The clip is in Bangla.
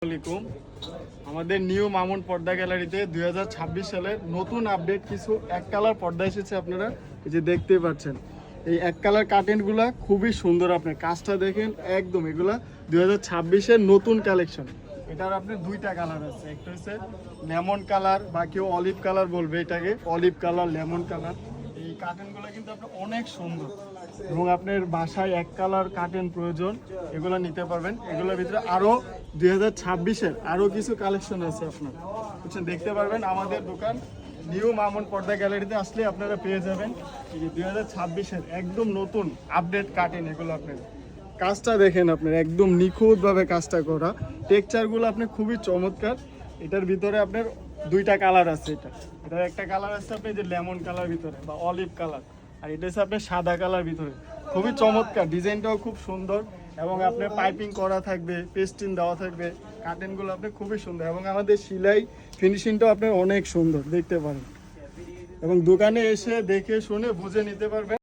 আসসালামাইকুম। আমাদের নিউ মামুন পর্দা গ্যালারিতে 2026 সালের নতুন আপডেট কিছু এক কালার পর্দা এসেছে। আপনারা এই যে দেখতেই পাচ্ছেন, এই এক কালার কার্টেনগুলা খুবই সুন্দর। আপনি কাজটা দেখেন, একদম এগুলা 2026-এর নতুন কালেকশন। এটার আপনার দুইটা কালার আছে, একটা হচ্ছে লেমন কালার বা কেউ অলিভ কালার বলবে, এটাকে অলিভ কালার, লেমন কালার। এই কার্টেনগুলো কিন্তু আপনার অনেক সুন্দর এবং আপনার বাসায় এক কালার কার্টেন প্রয়োজন, এগুলো নিতে পারবেন। এগুলোর ভিতরে আরও 2026-এর আরও কিছু কালেকশন আছে, আপনার বুঝছেন, দেখতে পারবেন। আমাদের দোকান নিউ মামুন পর্দা গ্যালারিতে আসলে আপনারা পেয়ে যাবেন এই যে 2026-এর একদম নতুন আপডেট কার্টেন। এগুলো আপনার কাজটা দেখেন, আপনার একদম নিখুঁতভাবে কাজটা করা, টেক্সচারগুলো আপনার খুবই চমৎকার। এটার ভিতরে আপনার দুইটা কালার আছে। এটার একটা কালার আছে আপনি যে লেমন কালার ভিতরে বা অলিভ কালার, আর এটা হচ্ছে আপনার সাদা কালার ভিতরে। খুবই চমৎকার, ডিজাইনটাও খুব সুন্দর এবং আপনার পাইপিং করা থাকবে, পেস্টিং দেওয়া থাকবে। কার্টেনগুলো আপনার খুবই সুন্দর এবং আমাদের সেলাই ফিনিশিংটাও আপনার অনেক সুন্দর দেখতে পারেন এবং দোকানে এসে দেখে শুনে বুঝে নিতে পারবেন।